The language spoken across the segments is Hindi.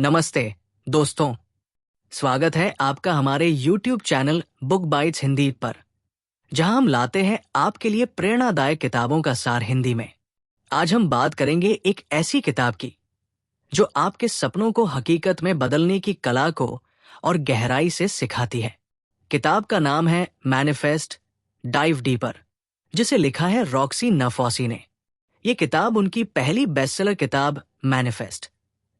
नमस्ते दोस्तों, स्वागत है आपका हमारे YouTube channel book bytes Hindi पर, जहां हम लाते हैं आपके लिए प्रेरणादायक किताबों का सार हिंदी में। आज हम बात करेंगे एक ऐसी किताब की जो आपके सपनों को हकीकत में बदलने की कला को और गहराई से सिखाती है। किताब का नाम है मैनिफेस्ट डाइव डीपर, जिसे लिखा है रॉक्सी नफौसी ने। ये किताब उनकी पहली बेस्टसेलर किताब manifest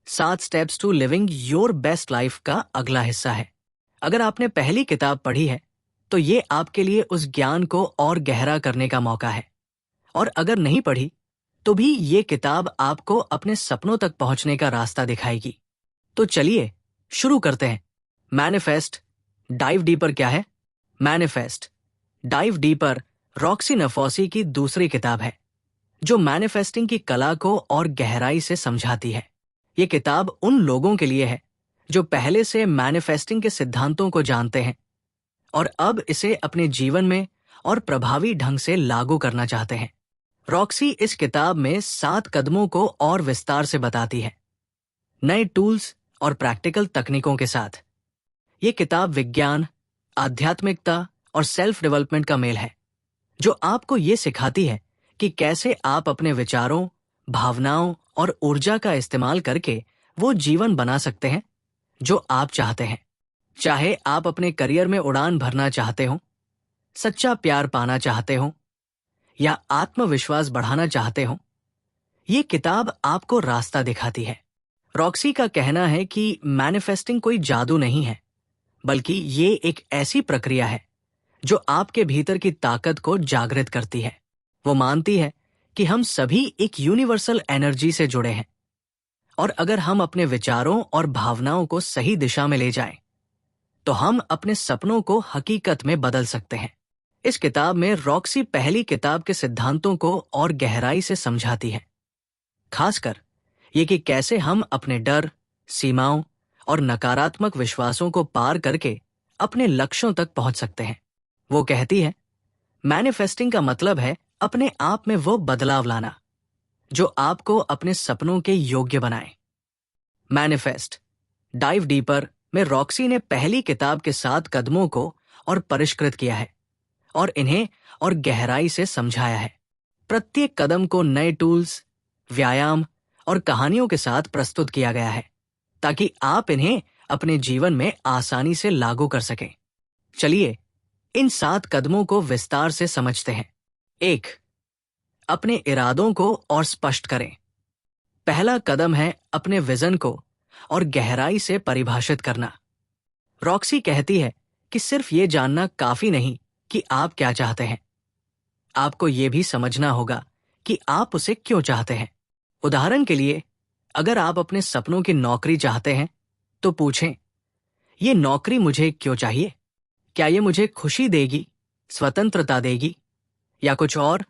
7 steps to living your best life का अगला हिस्सा है। अगर आपने पहली किताब पढ़ी है तो ये आपके लिए उस ज्ञान को और गहरा करने का मौका है, और अगर नहीं पढ़ी तो भी ये किताब आपको अपने सपनों तक पहुंचने का रास्ता दिखाएगी। तो चलिए शुरू करते हैं। मैनिफेस्ट डाइव डीपर क्या है? मैनिफेस्ट डाइव डीपर रॉक्सी नफौसी की दूसरी किताब है जो मैनिफेस्टिंग की कला को और गहराई से समझाती है। ये किताब उन लोगों के लिए है जो पहले से मैनिफेस्टिंग के सिद्धांतों को जानते हैं और अब इसे अपने जीवन में और प्रभावी ढंग से लागू करना चाहते हैं। रॉक्सी इस किताब में 7 कदमों को और विस्तार से बताती है, नए टूल्स और प्रैक्टिकल तकनीकों के साथ। ये किताब विज्ञान, आध्यात्मिकता और सेल्फ डेवलपमेंट का मेल है, जो आपको ये सिखाती है कि कैसे आप अपने विचारों, भावनाओं और ऊर्जा का इस्तेमाल करके वो जीवन बना सकते हैं जो आप चाहते हैं। चाहे आप अपने करियर में उड़ान भरना चाहते हो, सच्चा प्यार पाना चाहते हो या आत्मविश्वास बढ़ाना चाहते हो, ये किताब आपको रास्ता दिखाती है। रॉक्सी का कहना है कि मैनिफेस्टिंग कोई जादू नहीं है, बल्कि ये एक ऐसी प्रक्रिया है जो आपके भीतर की ताकत को जागृत करती है। वो मानती है कि हम सभी एक यूनिवर्सल एनर्जी से जुड़े हैं, और अगर हम अपने विचारों और भावनाओं को सही दिशा में ले जाएं, तो हम अपने सपनों को हकीकत में बदल सकते हैं। इस किताब में रॉक्सी पहली किताब के सिद्धांतों को और गहराई से समझाती है, खासकर ये कि कैसे हम अपने डर, सीमाओं और नकारात्मक विश्वासों को पार करके अपने लक्ष्यों तक पहुंच सकते हैं। वो कहती है, मैनिफेस्टिंग का मतलब है अपने आप में वो बदलाव लाना जो आपको अपने सपनों के योग्य बनाए। मैनिफेस्ट डाइव डीपर में रॉक्सी ने पहली किताब के 7 कदमों को और परिष्कृत किया है और इन्हें और गहराई से समझाया है। प्रत्येक कदम को नए टूल्स, व्यायाम और कहानियों के साथ प्रस्तुत किया गया है ताकि आप इन्हें अपने जीवन में आसानी से लागू कर सकें। चलिए इन 7 कदमों को विस्तार से समझते हैं। 1. अपने इरादों को और स्पष्ट करें। पहला कदम है अपने विजन को और गहराई से परिभाषित करना। रॉक्सी कहती है कि सिर्फ ये जानना काफी नहीं कि आप क्या चाहते हैं, आपको ये भी समझना होगा कि आप उसे क्यों चाहते हैं। उदाहरण के लिए, अगर आप अपने सपनों की नौकरी चाहते हैं तो पूछें, ये नौकरी मुझे क्यों चाहिए? क्या ये मुझे खुशी देगी, स्वतंत्रता देगी या कुछ और?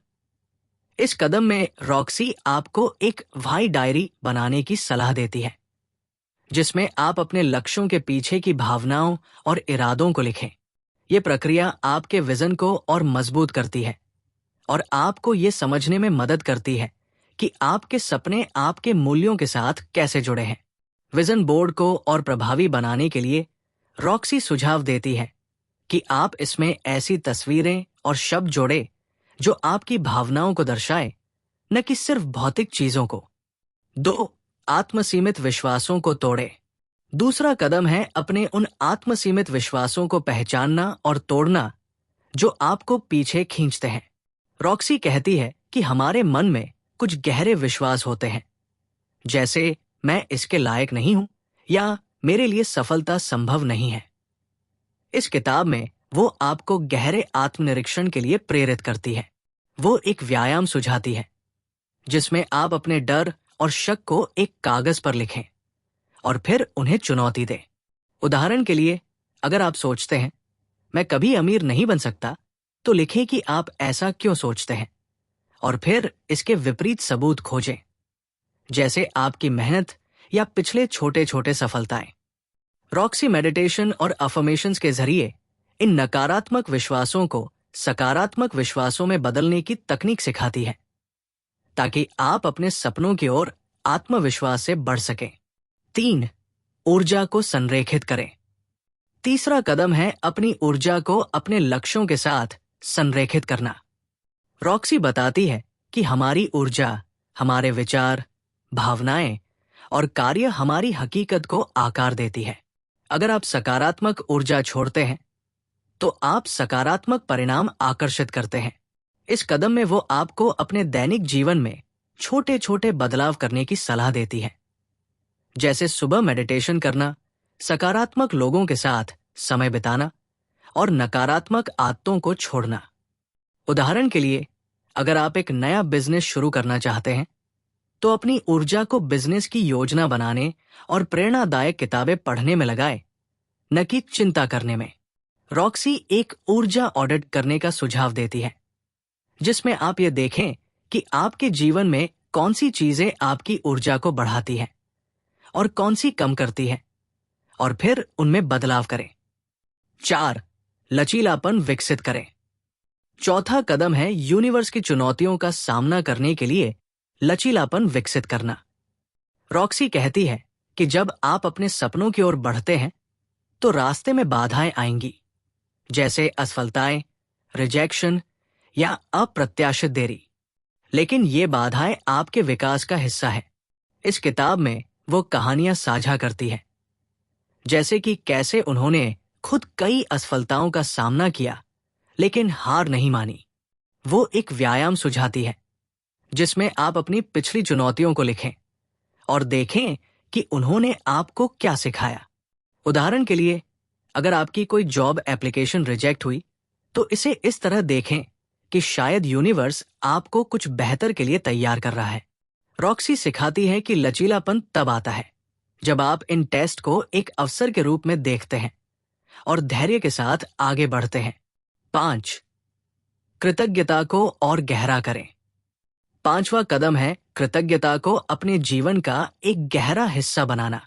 इस कदम में रॉक्सी आपको एक व्हाई डायरी बनाने की सलाह देती है, जिसमें आप अपने लक्ष्यों के पीछे की भावनाओं और इरादों को लिखें। ये प्रक्रिया आपके विजन को और मजबूत करती है और आपको ये समझने में मदद करती है कि आपके सपने आपके मूल्यों के साथ कैसे जुड़े हैं। विजन बोर्ड को और प्रभावी बनाने के लिए रॉक्सी सुझाव देती है कि आप इसमें ऐसी तस्वीरें और शब्द जोड़े जो आपकी भावनाओं को दर्शाए, न कि सिर्फ भौतिक चीजों को। 2. आत्मसीमित विश्वासों को तोड़े। दूसरा कदम है अपने उन आत्मसीमित विश्वासों को पहचानना और तोड़ना जो आपको पीछे खींचते हैं। रॉक्सी कहती है कि हमारे मन में कुछ गहरे विश्वास होते हैं, जैसे मैं इसके लायक नहीं हूं या मेरे लिए सफलता संभव नहीं है। इस किताब में वो आपको गहरे आत्मनिरीक्षण के लिए प्रेरित करती है। वो एक व्यायाम सुझाती है जिसमें आप अपने डर और शक को एक कागज पर लिखें और फिर उन्हें चुनौती दें। उदाहरण के लिए, अगर आप सोचते हैं मैं कभी अमीर नहीं बन सकता, तो लिखें कि आप ऐसा क्यों सोचते हैं और फिर इसके विपरीत सबूत खोजें, जैसे आपकी मेहनत या पिछले छोटे छोटे सफलताएं। रॉक्सी मेडिटेशन और अफर्मेशंस के जरिए इन नकारात्मक विश्वासों को सकारात्मक विश्वासों में बदलने की तकनीक सिखाती है ताकि आप अपने सपनों की ओर आत्मविश्वास से बढ़ सकें। 3. ऊर्जा को संरेखित करें। तीसरा कदम है अपनी ऊर्जा को अपने लक्ष्यों के साथ संरेखित करना। रॉक्सी बताती है कि हमारी ऊर्जा, हमारे विचार, भावनाएं और कार्य हमारी हकीकत को आकार देती है। अगर आप सकारात्मक ऊर्जा छोड़ते हैं तो आप सकारात्मक परिणाम आकर्षित करते हैं। इस कदम में वो आपको अपने दैनिक जीवन में छोटे छोटे बदलाव करने की सलाह देती है, जैसे सुबह मेडिटेशन करना, सकारात्मक लोगों के साथ समय बिताना और नकारात्मक आदतों को छोड़ना। उदाहरण के लिए, अगर आप एक नया बिजनेस शुरू करना चाहते हैं तो अपनी ऊर्जा को बिजनेस की योजना बनाने और प्रेरणादायक किताबें पढ़ने में लगाएं, न कि चिंता करने में। रॉक्सी एक ऊर्जा ऑडिट करने का सुझाव देती है, जिसमें आप ये देखें कि आपके जीवन में कौन सी चीजें आपकी ऊर्जा को बढ़ाती हैं और कौन सी कम करती हैं, और फिर उनमें बदलाव करें। 4. लचीलापन विकसित करें। चौथा कदम है यूनिवर्स की चुनौतियों का सामना करने के लिए लचीलापन विकसित करना। रॉक्सी कहती है कि जब आप अपने सपनों की ओर बढ़ते हैं तो रास्ते में बाधाएं आएंगी, जैसे असफलताएं, रिजेक्शन या अप्रत्याशित देरी। लेकिन ये बाधाएं आपके विकास का हिस्सा है। इस किताब में वो कहानियां साझा करती है, जैसे कि कैसे उन्होंने खुद कई असफलताओं का सामना किया लेकिन हार नहीं मानी। वो एक व्यायाम सुझाती है जिसमें आप अपनी पिछली चुनौतियों को लिखें और देखें कि उन्होंने आपको क्या सिखाया। उदाहरण के लिए, अगर आपकी कोई जॉब एप्लीकेशन रिजेक्ट हुई तो इसे इस तरह देखें कि शायद यूनिवर्स आपको कुछ बेहतर के लिए तैयार कर रहा है। रॉक्सी सिखाती है कि लचीलापन तब आता है जब आप इन टेस्ट को एक अवसर के रूप में देखते हैं और धैर्य के साथ आगे बढ़ते हैं। 5. कृतज्ञता को और गहरा करें। 5वां कदम है कृतज्ञता को अपने जीवन का एक गहरा हिस्सा बनाना।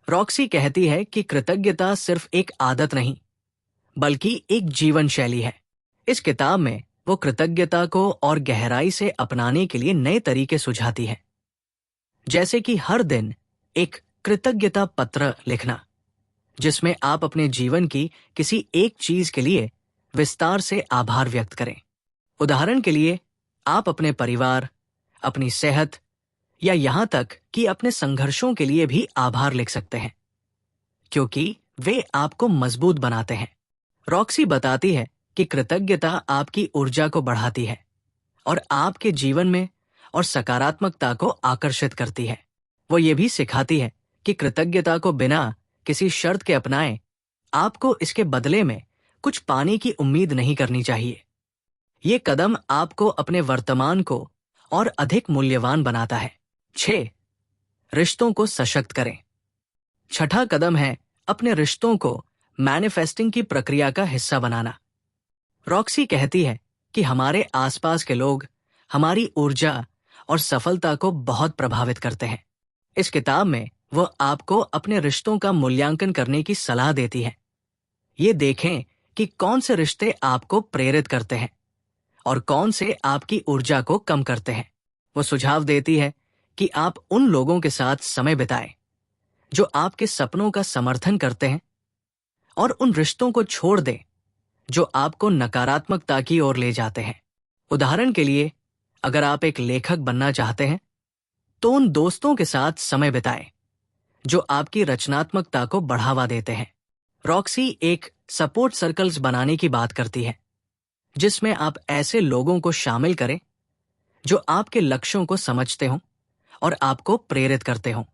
रॉक्सी कहती है कि कृतज्ञता सिर्फ एक आदत नहीं, बल्कि एक जीवन शैली है। इस किताब में वो कृतज्ञता को और गहराई से अपनाने के लिए नए तरीके सुझाती है, जैसे कि हर दिन एक कृतज्ञता पत्र लिखना, जिसमें आप अपने जीवन की किसी एक चीज के लिए विस्तार से आभार व्यक्त करें। उदाहरण के लिए, आप अपने परिवार, अपनी सेहत या यहां तक कि अपने संघर्षों के लिए भी आभार लिख सकते हैं, क्योंकि वे आपको मजबूत बनाते हैं। रॉक्सी बताती है कि कृतज्ञता आपकी ऊर्जा को बढ़ाती है और आपके जीवन में और सकारात्मकता को आकर्षित करती है। वो ये भी सिखाती है कि कृतज्ञता को बिना किसी शर्त के अपनाएं, आपको इसके बदले में कुछ पाने की उम्मीद नहीं करनी चाहिए। ये कदम आपको अपने वर्तमान को और अधिक मूल्यवान बनाता है। 6. रिश्तों को सशक्त करें। 6ठा कदम है अपने रिश्तों को मैनिफेस्टिंग की प्रक्रिया का हिस्सा बनाना। रॉक्सी कहती है कि हमारे आसपास के लोग हमारी ऊर्जा और सफलता को बहुत प्रभावित करते हैं। इस किताब में वो आपको अपने रिश्तों का मूल्यांकन करने की सलाह देती है। ये देखें कि कौन से रिश्ते आपको प्रेरित करते हैं और कौन से आपकी ऊर्जा को कम करते हैं। वो सुझाव देती है कि आप उन लोगों के साथ समय बिताएं जो आपके सपनों का समर्थन करते हैं, और उन रिश्तों को छोड़ दें जो आपको नकारात्मकता की ओर ले जाते हैं। उदाहरण के लिए, अगर आप एक लेखक बनना चाहते हैं तो उन दोस्तों के साथ समय बिताएं जो आपकी रचनात्मकता को बढ़ावा देते हैं। रॉक्सी एक सपोर्ट सर्कल्स बनाने की बात करती है, जिसमें आप ऐसे लोगों को शामिल करें जो आपके लक्ष्यों को समझते हों और आपको प्रेरित करते हों।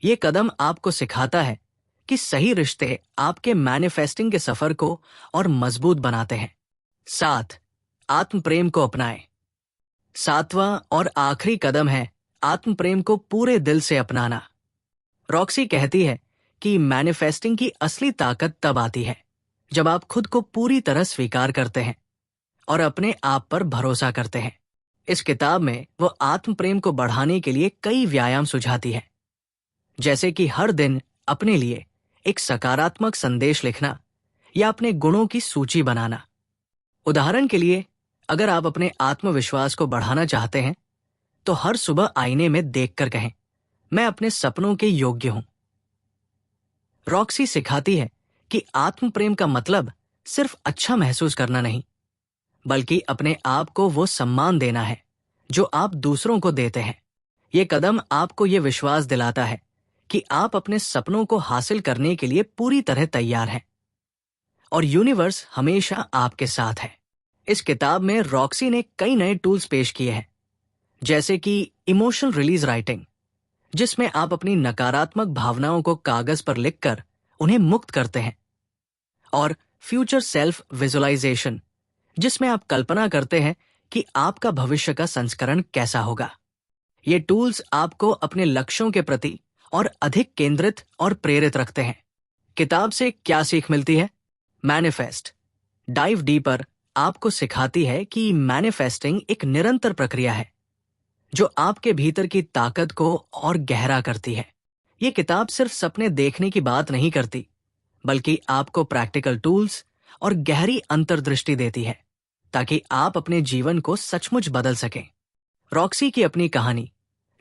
ये कदम आपको सिखाता है कि सही रिश्ते आपके मैनिफेस्टिंग के सफर को और मजबूत बनाते हैं। 7. आत्म प्रेम को अपनाएं। 7वां और आखिरी कदम है आत्म प्रेम को पूरे दिल से अपनाना। रॉक्सी कहती है कि मैनिफेस्टिंग की असली ताकत तब आती है जब आप खुद को पूरी तरह स्वीकार करते हैं और अपने आप पर भरोसा करते हैं। इस किताब में वो आत्म प्रेम को बढ़ाने के लिए कई व्यायाम सुझाती है, जैसे कि हर दिन अपने लिए एक सकारात्मक संदेश लिखना या अपने गुणों की सूची बनाना। उदाहरण के लिए, अगर आप अपने आत्मविश्वास को बढ़ाना चाहते हैं तो हर सुबह आईने में देखकर कहें, मैं अपने सपनों के योग्य हूं। रॉक्सी सिखाती है कि आत्म प्रेम का मतलब सिर्फ अच्छा महसूस करना नहीं, बल्कि अपने आप को वो सम्मान देना है जो आप दूसरों को देते हैं। ये कदम आपको ये विश्वास दिलाता है कि आप अपने सपनों को हासिल करने के लिए पूरी तरह तैयार हैं और यूनिवर्स हमेशा आपके साथ है। इस किताब में रॉक्सी ने कई नए टूल्स पेश किए हैं, जैसे कि इमोशनल रिलीज राइटिंग, जिसमें आप अपनी नकारात्मक भावनाओं को कागज पर लिखकर उन्हें मुक्त करते हैं, और फ्यूचर सेल्फ विजुअलाइजेशन, जिसमें आप कल्पना करते हैं कि आपका भविष्य का संस्करण कैसा होगा। ये टूल्स आपको अपने लक्ष्यों के प्रति और अधिक केंद्रित और प्रेरित रखते हैं। किताब से क्या सीख मिलती है? मैनिफेस्ट डाइव डीपर आपको सिखाती है कि मैनिफेस्टिंग एक निरंतर प्रक्रिया है जो आपके भीतर की ताकत को और गहरा करती है। ये किताब सिर्फ सपने देखने की बात नहीं करती, बल्कि आपको प्रैक्टिकल टूल्स और गहरी अंतर्दृष्टि देती है ताकि आप अपने जीवन को सचमुच बदल सकें। रॉक्सी की अपनी कहानी,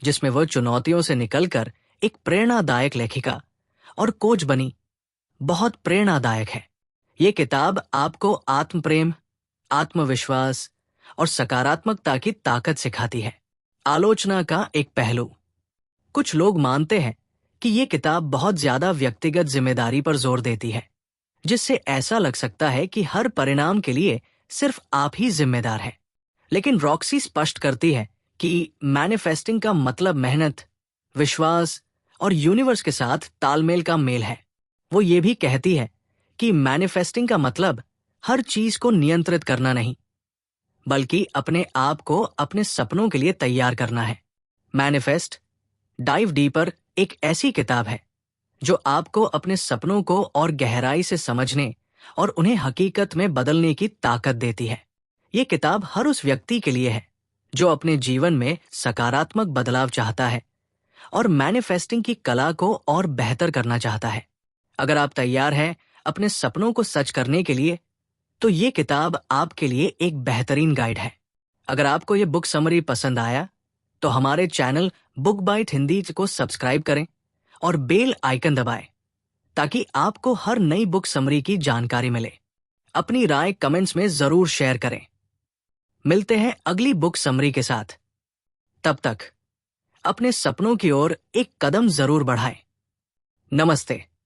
जिसमें वह चुनौतियों से निकलकर एक प्रेरणादायक लेखिका और कोच बनी, बहुत प्रेरणादायक है। ये किताब आपको आत्म प्रेम, आत्मविश्वास और सकारात्मकता की ताकत सिखाती है। आलोचना का एक पहलू। कुछ लोग मानते हैं कि ये किताब बहुत ज्यादा व्यक्तिगत जिम्मेदारी पर जोर देती है, जिससे ऐसा लग सकता है कि हर परिणाम के लिए सिर्फ आप ही जिम्मेदार हैं। लेकिन रॉक्सी स्पष्ट करती है कि मैनिफेस्टिंग का मतलब मेहनत, विश्वास और यूनिवर्स के साथ तालमेल का मेल है। वो ये भी कहती है कि मैनिफेस्टिंग का मतलब हर चीज को नियंत्रित करना नहीं, बल्कि अपने आप को अपने सपनों के लिए तैयार करना है। मैनिफेस्ट डाइव डीपर एक ऐसी किताब है जो आपको अपने सपनों को और गहराई से समझने और उन्हें हकीकत में बदलने की ताकत देती है। ये किताब हर उस व्यक्ति के लिए है जो अपने जीवन में सकारात्मक बदलाव चाहता है और मैनिफेस्टिंग की कला को और बेहतर करना चाहता है। अगर आप तैयार हैं अपने सपनों को सच करने के लिए, तो ये किताब आपके लिए एक बेहतरीन गाइड है। अगर आपको ये बुक समरी पसंद आया, तो हमारे चैनल बुक बाइट हिंदी को सब्सक्राइब करें और बेल आइकन दबाएं ताकि आपको हर नई बुक समरी की जानकारी मिले। अपनी राय कमेंट्स में जरूर शेयर करें। मिलते हैं अगली बुक समरी के साथ। तब तक अपने सपनों की ओर एक कदम जरूर बढ़ाएं। नमस्ते।